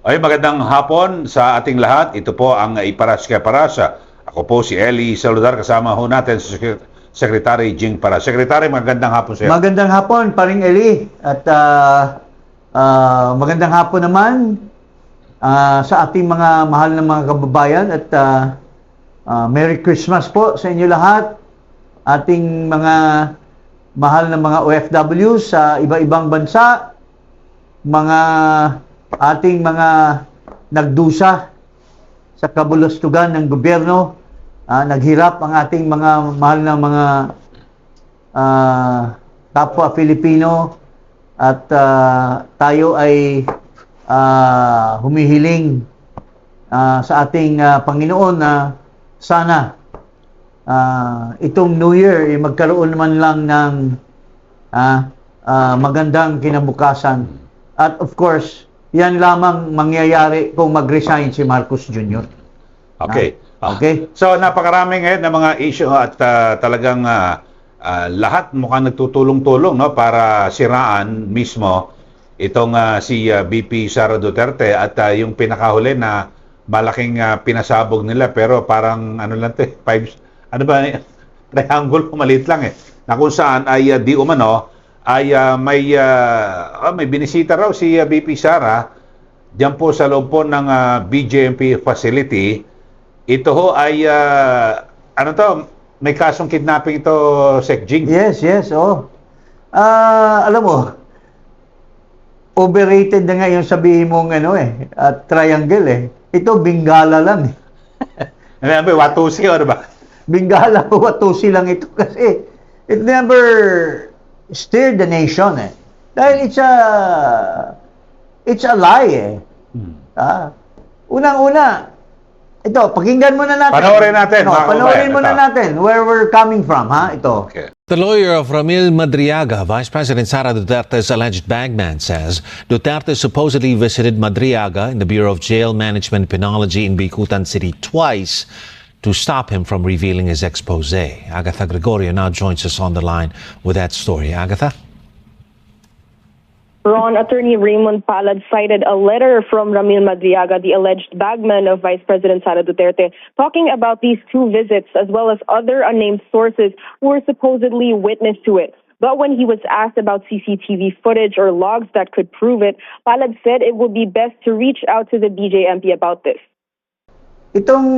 Ay, magandang hapon sa ating lahat. Ito po ang Iparas kay Parasa. Ako po si Eli Saludar, kasama ho natin si Secretary Jing Para. Secretary, magandang hapon sa iyo. Magandang hapon, Paring Eli. At magandang hapon naman sa ating mga mahal na mga kababayan. At Merry Christmas po sa inyo lahat. Ating mga mahal na mga OFW sa iba-ibang bansa. Ating mga nagdusa sa kabulustugan ng gobyerno. Naghirap ang ating mga mahal na mga kapwa Filipino at tayo ay humihiling sa ating Panginoon na sana itong New Year magkaroon man lang ng magandang kinabukasan. At of course, yan lamang mangyayari kung mag-resign si Marcos Jr. Okay. Okay. So, napakarami ngayon ng mga issue at talagang lahat mukhang nagtutulong-tulong, no, para siraan mismo itong si VP Sara Duterte at yung pinakahuli na malaking pinasabog nila, pero parang ano lang 'to, triangle, maliit lang na kung saan ay di umano ay may binisita raw si VP Sara diyan po sa loob po ng BJMP facility. Ito ho ay ano to, may kasong kidnapping ito, Sec Jing. Yes, oh. Alam mo, overrated na nga yung sabihin mong triangle . Ito, Bengala lang . Ano ba, Watusi o ano ba? Bengala o Watusi lang ito kasi it never stirred the nation . Dahil it's a lie . Unang-una, ito, pakinggan muna natin. Panoorin natin. Panoorin muna natin where we're coming from, Ito. Okay. The lawyer of Ramil Madriaga, Vice President Sara Duterte's alleged bagman, says Duterte supposedly visited Madriaga in the Bureau of Jail Management and Penology in Bicutan City twice to stop him from revealing his expose. Agatha Gregorio now joins us on the line with that story. Agatha? Ron, Attorney Raymond Palad cited a letter from Ramil Madriaga, the alleged bagman of Vice President Sara Duterte, talking about these two visits as well as other unnamed sources who were supposedly witness to it. But when he was asked about CCTV footage or logs that could prove it, Palad said it would be best to reach out to the BJMP about this. Itong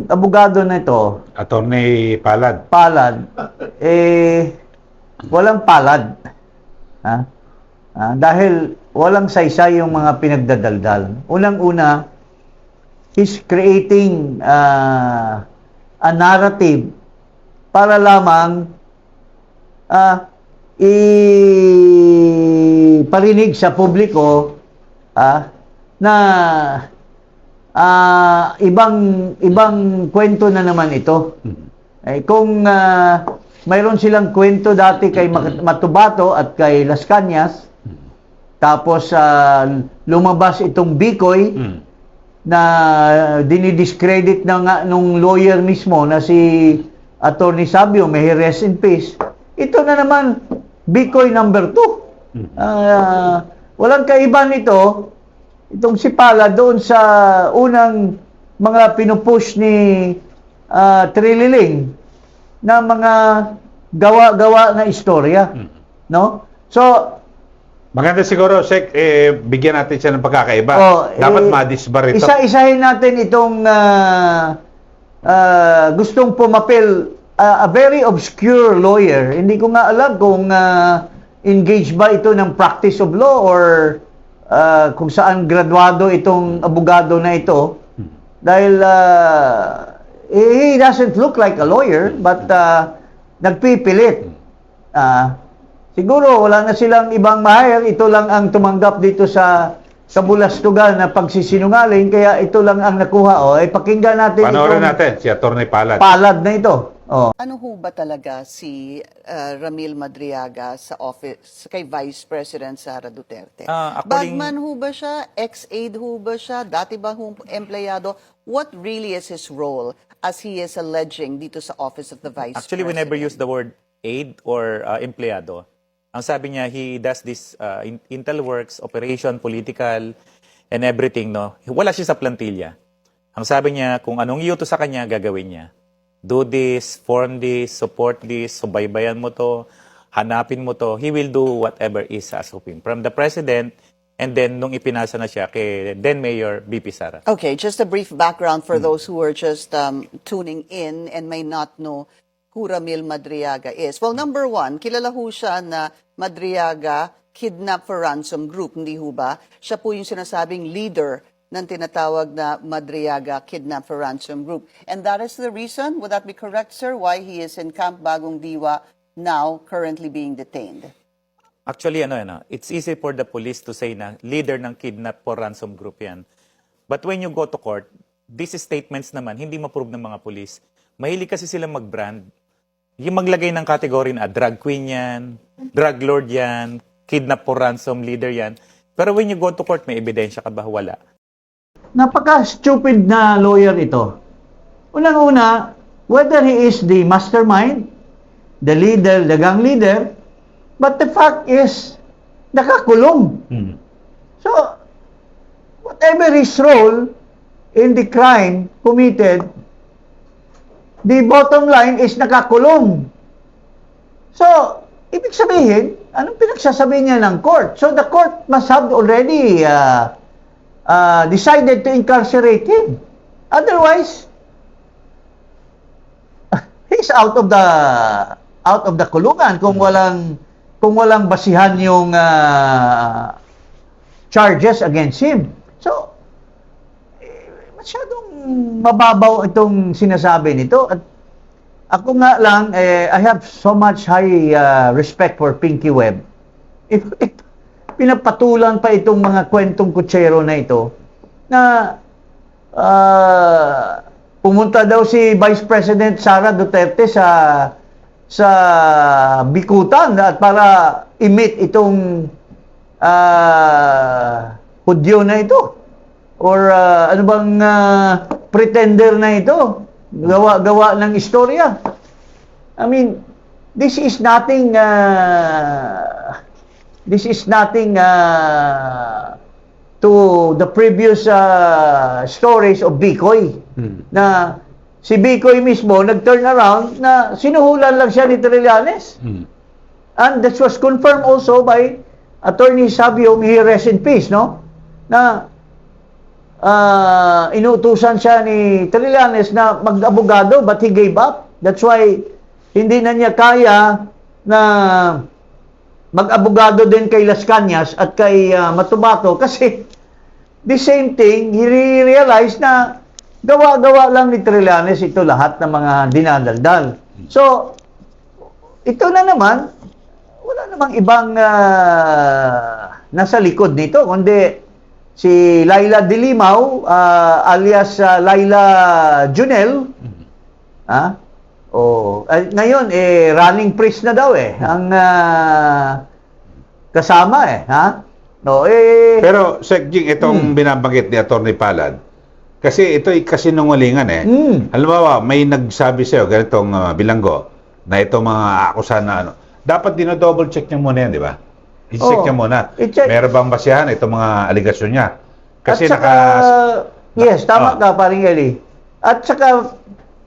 abogado na ito, Attorney Palad. Walang palad. Dahil walang saysay yung mga pinagdadaldal. Unang-una, he's creating a narrative para lamang iparinig sa publiko na ibang kwento na naman ito. Kung mayroon silang kwento dati kay Matubato at kay Las Cañas, tapos lumabas itong Bicoy na dinidiscredit nung lawyer mismo na si Attorney Sabio, may rest in peace. Ito na naman Bicoy number 2. Walang kaiba nito, itong si Pala doon sa unang mga pinupush ni Trililing na mga gawa-gawa na istorya, no? So, Maganda siguro, Sec, bigyan natin siya ng pagkakaiba. Dapat madisbar ito. Isa-isahin natin itong gustong pumapil, a very obscure lawyer. Hindi ko nga alam kung engaged ba ito ng practice of law or kung saan graduado itong abogado na ito. Dahil he doesn't look like a lawyer, but nagpipilit. Siguro wala na silang ibang ma-hire, ito lang ang tumanggap dito sa kabulastugan na pagsisinungaling, kaya ito lang ang nakuha. Pakinggan natin. Panoorin natin si Attorney Palad. Palad na ito. Ano ho ba talaga si Ramil Madriaga sa office kay Vice President Sara Duterte? Bagman ho ba siya? Ex-aide ho ba siya? Dati ba ho empleyado? What really is his role as he is alleging dito sa office of the Vice President? Actually, we never use the word aide or empleyado. Ang sabi niya, he does this intel works, operation, political, and everything, no? Wala siya sa plantilla. Ang sabi niya, kung anong iutos sa kanya, gagawin niya. Do this, form this, support this, subaybayan mo to, hanapin mo to. He will do whatever is asked of him. From the President, and then nung ipinasa na siya kay then Mayor BP Sara. Okay, just a brief background for those who are just tuning in and may not know who Ramil Madriaga is. Well, number one, kilala ho siya na Madriaga Kidnap for Ransom Group, hindi ho ba? Siya po yung sinasabing leader ng tinatawag na Madriaga Kidnap for Ransom Group. And that is the reason, would that be correct, sir, why he is in Camp Bagong Diwa now, currently being detained? Actually, it's easy for the police to say na leader ng Kidnap for Ransom Group yan. But when you go to court, these statements naman, hindi ma-prove ng mga police. Mahilig kasi sila mag-brand. Yung maglagay ng category na drug queen yan, drug lord yan, kidnap for ransom leader yan. Pero when you go to court, may ebidensya ka ba? Wala. Napaka-stupid na lawyer ito. Unang-una, whether he is the mastermind, the leader, the gang leader, but the fact is, nakakulong. So, whatever his role in the crime committed, the bottom line is nakakulong. So, ibig sabihin, anong pinagsasabi niya ng court? So, the court must have already decided to incarcerate him. Otherwise, he's out of the kulungan kung walang basihan yung charges against him. So, masyadong mababaw itong sinasabi nito. At ako nga lang, I have so much high respect for Pinky Webb. If pinapatulan pa itong mga kwentong kutsero na ito, na pumunta daw si Vice President Sara Duterte sa Bikutan at para i-meet itong Hudyo na ito or ano bang pretender na ito, gawa ng istorya. I mean, this is nothing to the previous stories of Bikoy. Na si Bikoy mismo nag-turn around na sinuhulan lang siya ni Trillanes. And that was confirmed also by Attorney Sabio, may he rest in peace, no? Na inutusan siya ni Trillanes na mag-abogado but he gave up. That's why hindi na niya kaya na mag-abogado din kay Las Cañas at kay Matubato kasi the same thing, he realized na gawa-gawa lang ni Trillanes ito lahat ng mga dinadaldal. So, ito na naman, wala namang ibang nasa likod nito, kundi si Laila Dilimaw, alias Laila Junel, ngayon, running priest na daw ang kasama Pero, Sec Jing, itong binabanggit ni Atty. Palad, kasi ito ay kasinungalingan Halimbawa, may nagsabi sa'yo, ganitong bilanggo, na itong mga akusan na dapat dino-double check niya muna yan, di ba? I-check niya muna. Meron bang basihan itong mga aligasyon niya? Kasi at saka, yes, tama ka, paring Eli. At saka,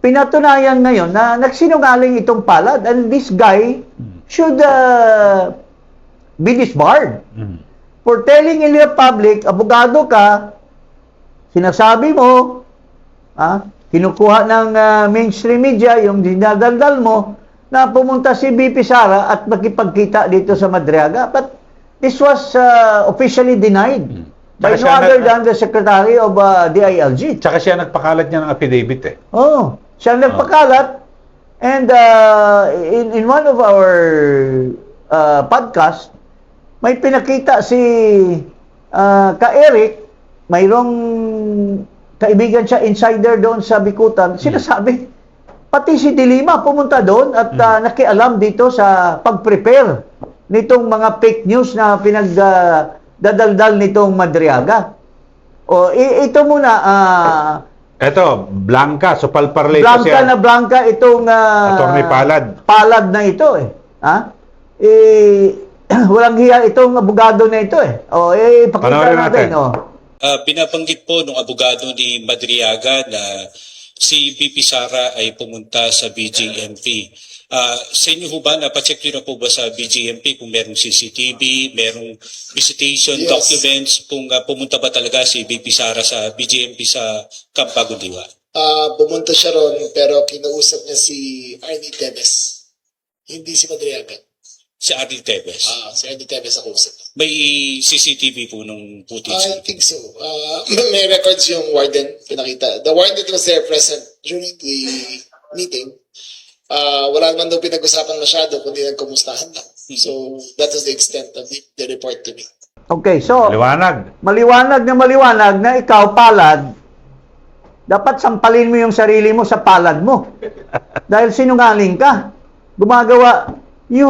pinatunayan ngayon na nagsinungaling itong Palad and this guy should be disbarred. For telling in the public, abogado ka, sinasabi mo, kinukuha ng mainstream media, yung dinadaldal mo, na pumunta si BP Sara at makipagkita dito sa Madriaga. But this was officially denied by no other than the Secretary of DILG. Tsaka siya nagpakalat niya ng affidavit Siya nagpakalat. And in one of our podcast, may pinakita si Ka-Eric, mayroong kaibigan siya, insider doon sa Bikutan, sinasabi, pati si Dilima pumunta doon at nakialam dito sa pag-prepare nitong mga fake news na pinagdadaldal nitong Madriaga. Ito muna, ito, Blanca, so palparlay Blanca na Blanca itong Atty. Palad na ito walang hiya itong abogado na ito pakita natin. Binabanggit po ng abogado ni Madriaga na si VP Sara ay pumunta sa BJMP. Sa inyo ho ba, napacheck nyo na po ba sa BJMP kung merong CCTV, merong visitation Yes. documents, kung pumunta ba talaga si VP Sara sa BJMP sa Camp Bagong-Diwa? Pumunta siya ron pero kinausap niya si Arnie Tevez. Hindi si Madriaga. Si Arnie Tevez. Si Arnie Tevez ako usap. May CCTV po nung I footage. think so. May records yung warden, pinakita. The warden was there present during the meeting. Wala naman daw pinag-usapan masyado, kundi nagkumustahan lang. So, that was the extent of the report to me. Okay, so Liwanag. maliwanag na ikaw, palad, dapat sampalin mo yung sarili mo sa palad mo. Dahil sinungaling ka. Gumagawa, you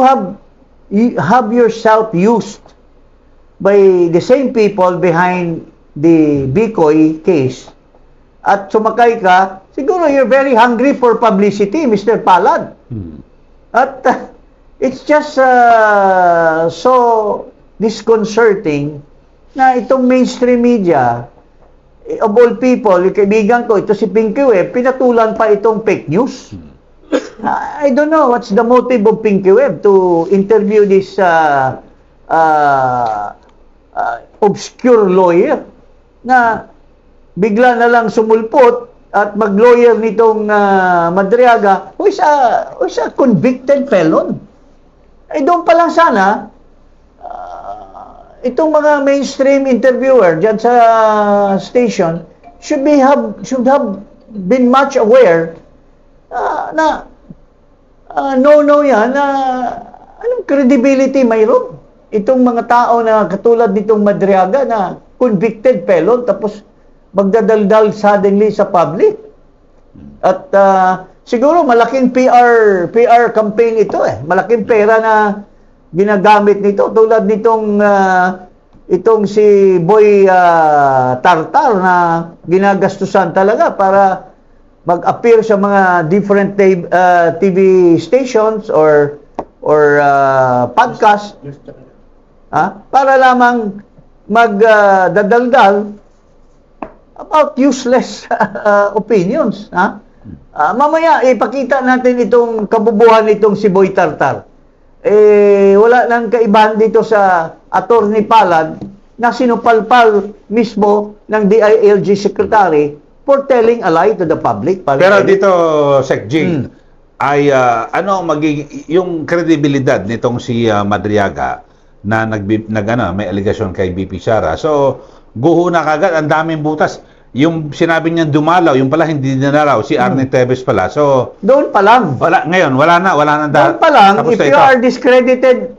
have yourself used by the same people behind the Bicoy case. At sumakay ka, siguro you're very hungry for publicity, Mr. Palad. At it's just so disconcerting na itong mainstream media, of all people, yung kaibigan ko, ito si Pinky Web, pinatulan pa itong fake news. I don't know what's the motive of Pinky Web to interview this obscure lawyer na bigla na lang sumulpot at mag-lawyer nitong Madriaga, who is a convicted felon. Eh doon pa lang sana, itong mga mainstream interviewer dyan sa station should have been much aware na no yan, anong credibility mayroon itong mga tao na katulad nitong Madriaga na convicted felon tapos magdadaldal suddenly sa public. At siguro malaking PR campaign ito malaking pera na ginagamit nito tulad nitong itong si Boy Tartar na ginagastusan talaga para mag-appear sa mga different TV stations or podcast para lamang magdadaldal about useless opinions. Mamaya ipakita natin itong kabubuhan nitong si Boy Tartar. Wala nang kaibahan dito sa Attorney Palad na sinupalpal mismo ng DILG Secretary for telling a lie to the public. Pero dito, Sec Jing, ay ano magiging yung kredibilidad nitong si Madriaga na may allegation kay BP Sara. So, guho na kagad, ang daming butas. Yung sinabi niya dumalaw, yung pala hindi dinalaw, si Arnie Tevez pala. So, doon pa lang. Ngayon, wala na. Doon pa lang, if you are discredited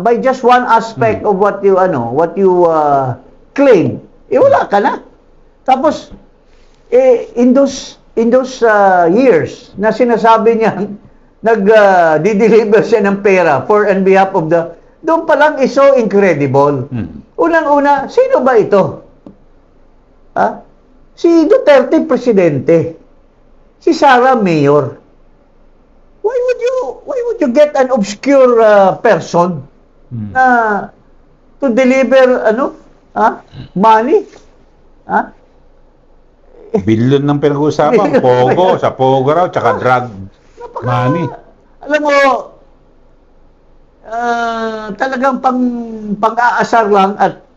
by just one aspect of what you claim, wala ka na. Tapos, in those years na sinasabi niya nag-deliver siya ng pera for and behalf of doon pa lang is so incredible. Unang-una, sino ba ito? Si Duterte presidente. Si Sara mayor. Why would you get an obscure person to deliver money? Billion ng pinag-uusapan, Pogo, sa Pogo raw, tsaka drug money. Alam mo, talagang pang-aasar lang at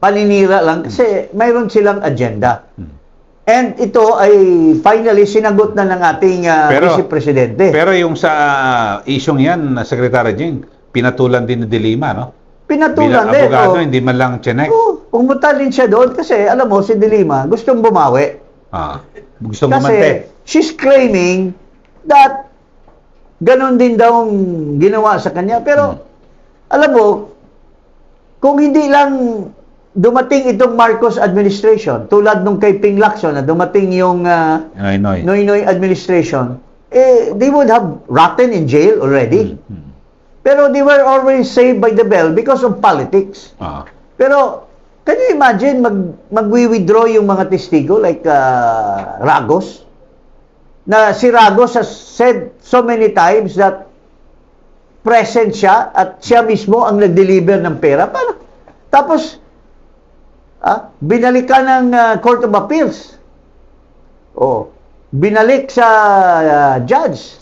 paninira lang kasi mayroon silang agenda. And ito ay finally sinagot na ng ating Vice Presidente. Pero yung sa isyong yan, Secretary Jing, pinatulan din ni De Lima, no? Pinatulan din. Bilang abogado, hindi man lang chinek. Pumunta din siya doon kasi alam mo, si De Lima gustong bumawi. Gustong kasi gumante. She's claiming that ganon din daw ginawa sa kanya. Pero alam mo, kung hindi lang dumating itong Marcos administration, tulad nung kay Ping Lacson na dumating yung Noynoy administration, they would have rotten in jail already. Pero they were already saved by the bell because of politics. Pero can you imagine mag-withdraw yung mga testigo like Ragos? Na si Ragos has said so many times that present siya at siya mismo ang nag-deliver ng pera. Tapos Binalikan ng Court of Appeals. Binalik sa judge.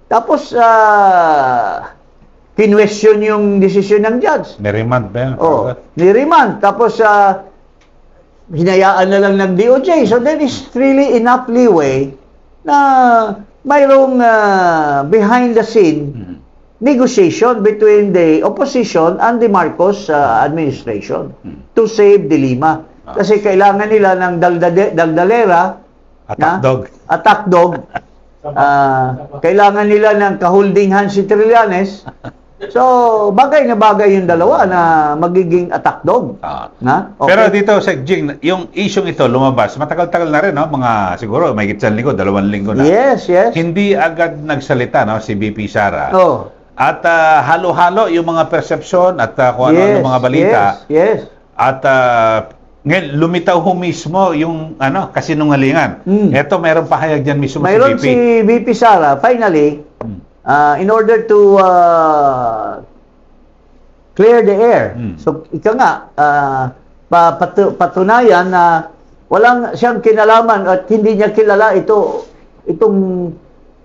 Tapos, kinwestiyon yung desisyon ng judge. May-remand ba yan? Niremand. Tapos, hinayaan na lang ng DOJ. So, there is really enough leeway na mayroong behind the scene negotiation between the opposition and the Marcos administration to save the Lima. Kasi kailangan nila ng dagdalera, attack dog. Kailangan nila ng kaholding hand si Trillanes. So, bagay na bagay yung dalawa na magiging attack dog. Okay. Pero dito sa Jing, yung isyong ito lumabas, matagal-tagal na rin, no? Mga siguro may gitsan linggo, 2 linggo na. Yes. Hindi agad nagsalita, no, si VP Sara. At halo-halo yung mga persepsyon at kung ano yung mga balita. Yes. At ngayon, lumitaw ho mismo yung kasinungalingan. Eto, mayroong pahayag dyan mismo mayroon si VP. si VP Sara, finally, in order to clear the air. So, ika nga, patunayan na walang siyang kinalaman at hindi niya kilala itong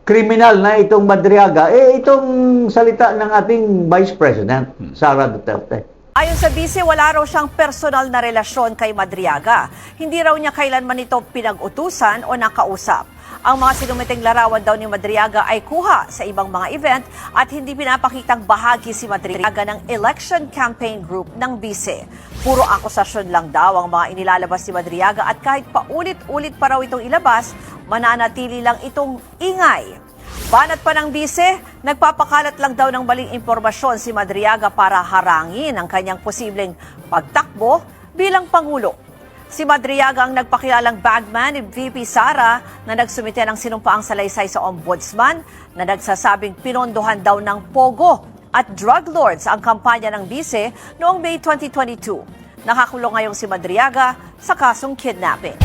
kriminal na itong Madriaga, itong salita ng ating Vice President, Sara Duterte. Ayon sa vice, wala raw siyang personal na relasyon kay Madriaga. Hindi raw niya kailanman ito pinag-utusan o nakausap. Ang mga sinumiting larawan daw ni Madriaga ay kuha sa ibang mga event at hindi pinapakitang bahagi si Madriaga ng election campaign group ng vice. Puro akusasyon lang daw ang mga inilalabas ni Madriaga at kahit paulit-ulit pa raw itong ilabas, mananatili lang itong ingay. Banat pa ng bise, nagpapakalat lang daw ng maling impormasyon si Madriaga para harangin ang kanyang posibleng pagtakbo bilang Pangulo. Si Madriaga ang nagpakilalang bagman ni VP Sara na nagsumite ng sinumpaang salaysay sa ombudsman na nagsasabing pinondohan daw ng pogo at drug lords ang kampanya ng bise noong May 2022. Nakakulong ngayong si Madriaga sa kasong kidnapping.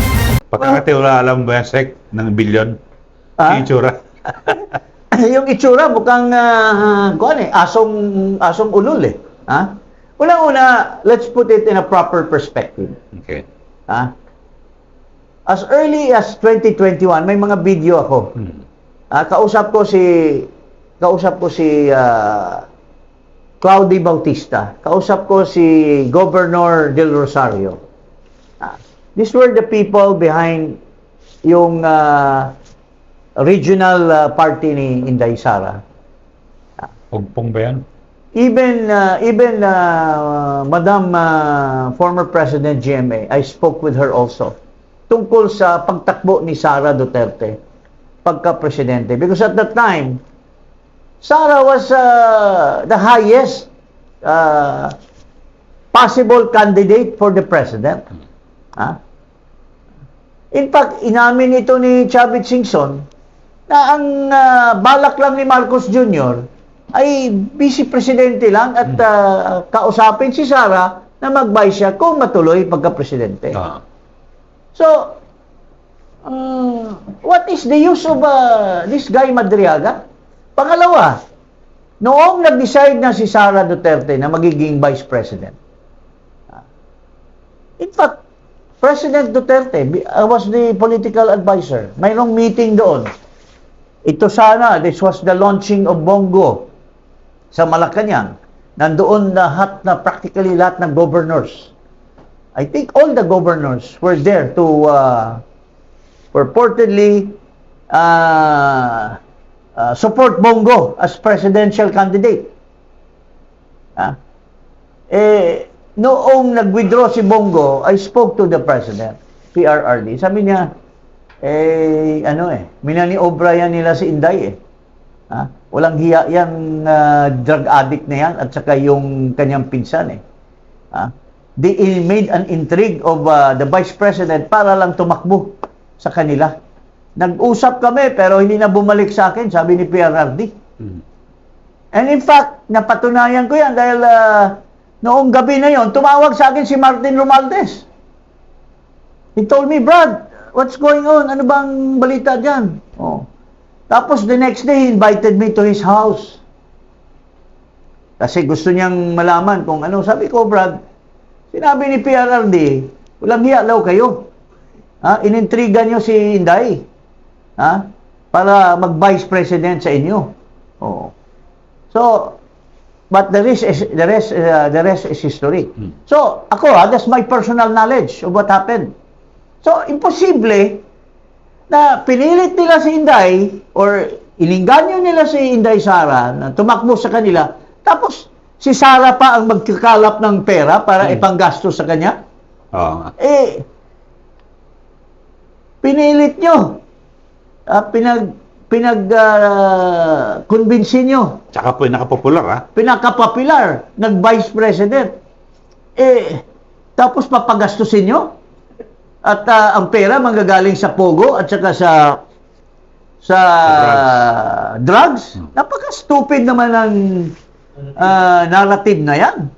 Pagkakatiwala alam ba yan, Sek, ng bilyon? Itsura. Yung itsura mukhang asong ulol eh. Unang-una, let's put it in a proper perspective. Okay. As early as 2021, may mga video ako. Kausap ko si Claudy Bautista. Kausap ko si Governor Del Rosario. These were the people behind yung regional party ni Inday Sara. Pugpong ba yan? Even Madam former President GMA, I spoke with her also tungkol sa pagtakbo ni Sara Duterte pagka-presidente. Because at that time, Sara was the highest possible candidate for the president. In fact, inamin ito ni Chavit Singson na ang balak lang ni Marcos Jr. ay vice-presidente lang at kausapin si Sara na mag-vice siya kung matuloy pagka-presidente. So, what is the use of this guy Madriaga? Pangalawa, noong nag-decide na si Sara Duterte na magiging vice president, in fact, President Duterte was the political advisor. Mayroong meeting doon. Ito sana, this was the launching of Bongo sa Malacanang. Nandoon lahat na practically lahat ng governors. I think all the governors were there to purportedly support Bongo as presidential candidate. Noong nag-withdraw si Bongo, I spoke to the president, PRRD. Sabi niya, minaniobra yan nila si Inday Walang hiya yan, drug addict na yan, at saka yung kanyang pinsan They made an intrigue of the vice president para lang tumakbo sa kanila. Nag-usap kami, pero hindi na bumalik sa akin, sabi ni PRRD. And in fact, napatunayan ko yan dahil noong gabi na yon, tumawag sa akin si Martin Romualdez. He told me, Brad, what's going on? Ano bang balita dyan? Tapos the next day, he invited me to his house. Kasi gusto niyang malaman kung ano. Sabi ko, Brad, Sinabi ni PRRD, walang hiya daw kayo. Inintriga nyo si Inday. Para mag-vice president sa inyo. Oo. So, but the rest is history. So, ako that's my personal knowledge of what happened. So, imposible na pinilit nila si Inday or ininganyo nila si Inday Sara na tumakbo sa kanila, tapos si Sara pa ang magkakalap ng pera para ipanggastos sa kanya. Pinilit nyo. Pinag-convince nyo. Tsaka po pinakapopular, Pinakapopular. Nag-vice president. Tapos papagastusin nyo. At ang pera manggagaling sa Pogo at saka sa drugs. Napaka-stupid naman ang narrative na yan.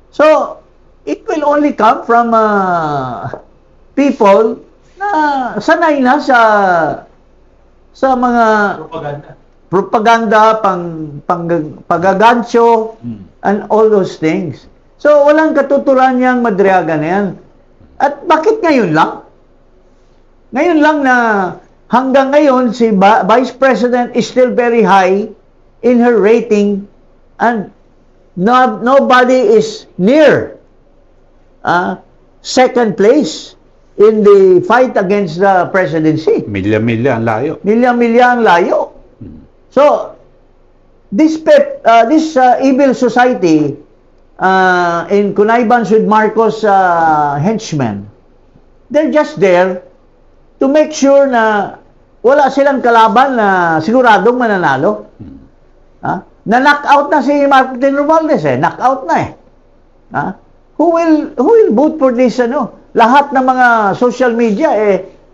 So, it will only come from people na sanay na sa mga propaganda, pagagansyo, and all those things. So, walang katuturan niyang Madriaga na yan. At bakit ngayon lang? Ngayon lang na hanggang ngayon, si Vice President is still very high in her rating and nobody is near second place in the fight against the presidency. Milya-milya ang layo. Milya-milya ang layo. So, this evil society in connivance with Marcos henchmen, they're just there to make sure na wala silang kalaban na siguradong mananalo. Na-knock out na si Martin Romualdez knock-out na Who will vote for this Lahat ng mga social media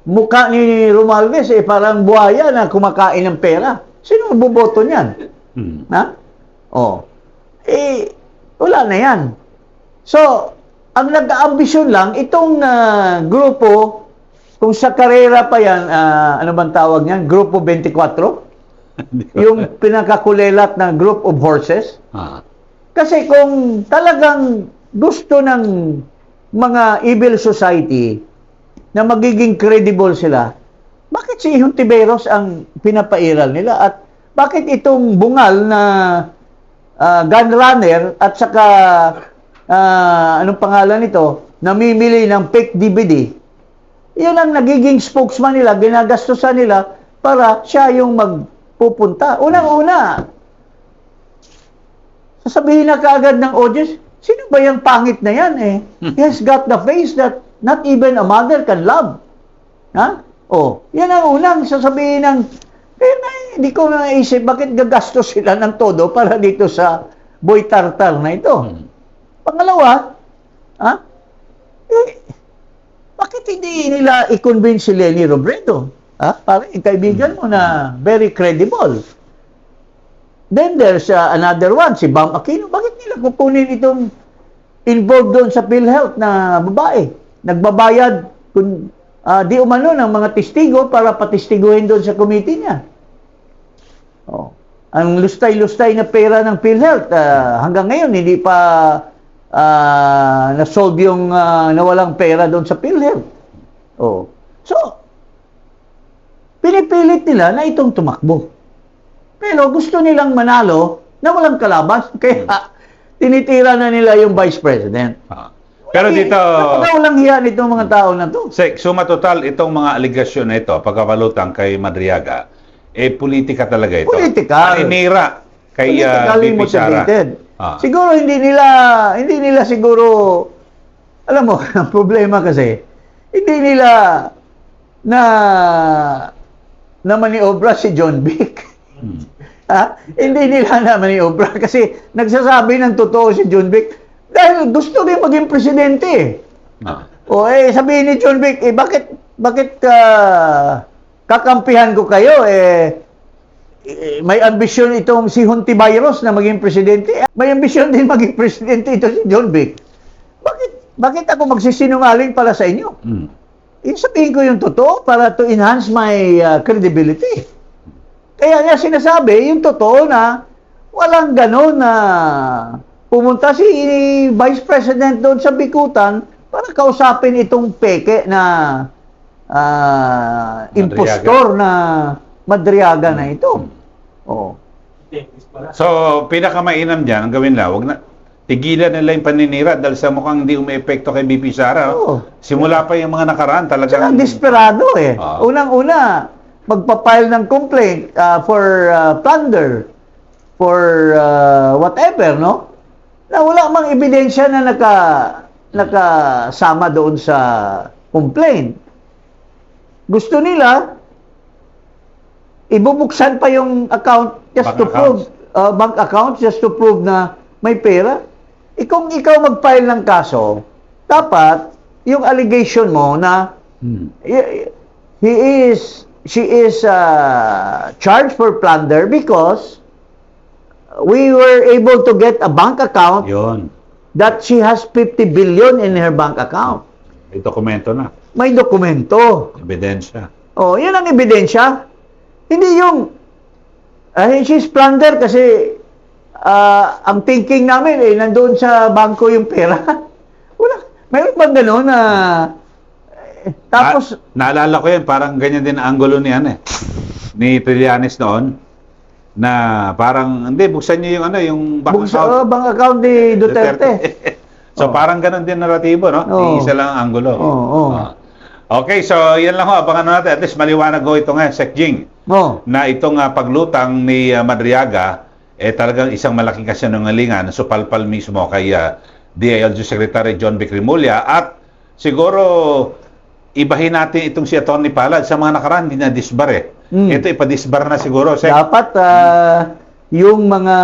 mukha ni Romualdez parang buhaya na kumakain ng pera. Sino ang boboto niyan? Wala na yan. So, ang nag-aambisyon lang, itong grupo, kung sa karera pa yan, ano bang tawag niyan? Grupo 24? Yung pinakakulelat na group of horses. Kasi kung talagang gusto ng mga evil society na magiging credible sila, bakit si Hontiveros ang pinapairal nila? At bakit itong bungal na gun runner at saka anong pangalan nito, namimili ng fake DVD, yun ang nagiging spokesman nila, ginagastosan nila para siya yung magpupunta. Unang-una, sasabihin na kaagad ng audience, sino ba yung pangit na yan He has got the face that not even a mother can love. Yan ang unang sasabihin ng, hindi ko naisip, bakit gagastos sila ng todo para dito sa Boy Tartar na ito? Pangalawa, bakit hindi nila i-convince si Leni Robredo? Para kaibigan mo na very credible. Then there's another one, si Bam Aquino. Bakit nila kukunin itong involved doon sa PhilHealth na babae? Nagbabayad kung di umano ng mga testigo para patistiguhin doon sa committee niya. Ang lustay-lustay na pera ng PhilHealth, hanggang ngayon hindi pa na-solve yung nawalang pera doon sa PhilHealth. So, pinipilit nila na itong tumakbo. Pero gusto nilang manalo na walang kalabas. Kaya tinitira na nila yung Vice President. Pero dito, walang hiya nitong mga tao na to. suma total, itong mga aligasyon na ito, pagkabalutang kay Madriaga, politika talaga ito. Politika. Paninira kay BP Sara. Siguro hindi nila siguro, alam mo, ang problema kasi, hindi nila na maniobra si John Vic. Hindi nila na maniobra kasi nagsasabi ng totoo si John Vic dahil gusto rin maging presidente. Sabihin ni John Vic, bakit kakampihan ko kayo? May ambisyon itong si Hontiveros na maging presidente. May ambisyon din maging presidente ito si John Vic. Bakit ako magsisinungaling para sa inyo? Sabihin ko yung totoo para to enhance my credibility. Kaya niya sinasabi yung totoo na walang gano'n na pumunta si Vice President doon sa Bikutan para kausapin itong peke na impostor na Madriaga na ito. Oh. So, pinakamainam dyan, ang gawin lang, wag na, tigilan nila yung paninira dahil sa mukhang hindi umiepekto kay BP Sara. Oo. Simula pa yung mga nakaraan Tsaka talagang... desperado eh. Oo. Unang-una, magpapile ng complaint for plunder, for whatever, no? Na wala mang ebidensya na nakasama doon sa complaint. Gusto nila, ibubuksan pa yung account just Bank to prove, bank account just to prove na may pera. Kung ikaw mag-file ng kaso, dapat yung allegation mo na she is charged for plunder because we were able to get a bank account Yun. that she has 50 billion in her bank account. May dokumento na. May dokumento. Ebidensya. Oh, yun ang ebidensya. Hindi yung she's plunder kasi ang thinking namin nandoon sa bangko yung pera. Wala. Mayroon bang gano'n na tapos Naalala ko yan, parang ganyan din ang angulo ni Trillanes noon na parang, hindi, buksan niyo yung yung bank account. bank account ni Duterte. So parang ganun din naratibo, no? Isa lang ang angulo. Oo. Okay, so yan lang ho, abangan natin. At least maliwanag ho ito nga, Sec Jing, na itong paglutang ni Madriaga, talagang isang malaking kasinungalingan, supalpal mismo kay DILG Secretary John Vic Rimulya. At siguro, ibahin natin itong si Atty. Palad. Sa mga nakaraan, hindi na disbar eh. Ito, ipadisbar na siguro. Sec. Dapat yung mga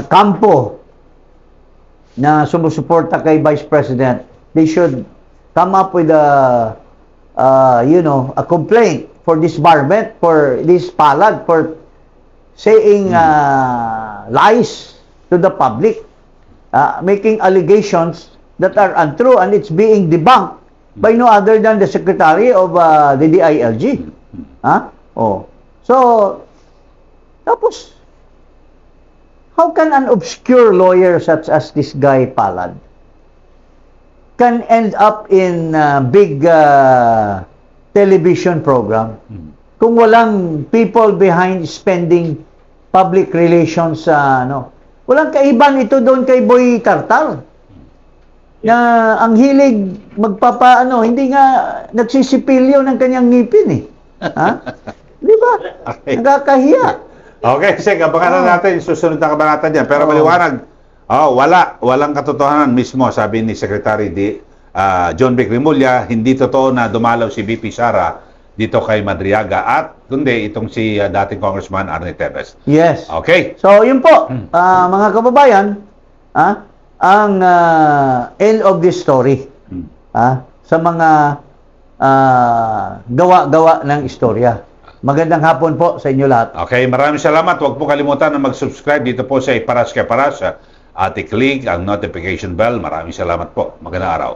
kampo na sumusuporta kay Vice President, they should come up with a complaint for disbarment for this Palad for saying lies to the public, making allegations that are untrue, and it's being debunked by no other than the Secretary of the DILG. So, tapos, how can an obscure lawyer such as this guy Palad can end up in big television program kung walang people behind spending public relations walang kaiban ito doon kay Boy Tartar na ang hilig hindi nga nagsisipilyo ng kanyang ngipin eh. Di ba? Okay. Nagkakahiya. Okay, Sec, abangan na natin yung susunod na kabanata dyan. Pero maliwanag, walang katotohanan mismo, sabi ni Secretary John Vic Rimulya, hindi totoo na dumalaw si BP Sara dito kay Madriaga at kundi itong si dating Congressman Arnie Tevez. Yes. Okay. So, yun po, mga kababayan, ang end of this story sa mga gawa-gawa ng istorya. Magandang hapon po sa inyo lahat. Okay, maraming salamat. Huwag po kalimutan na mag-subscribe dito po sa Iparas kay Paras at i-click ang notification bell. Maraming salamat po. Magandang araw.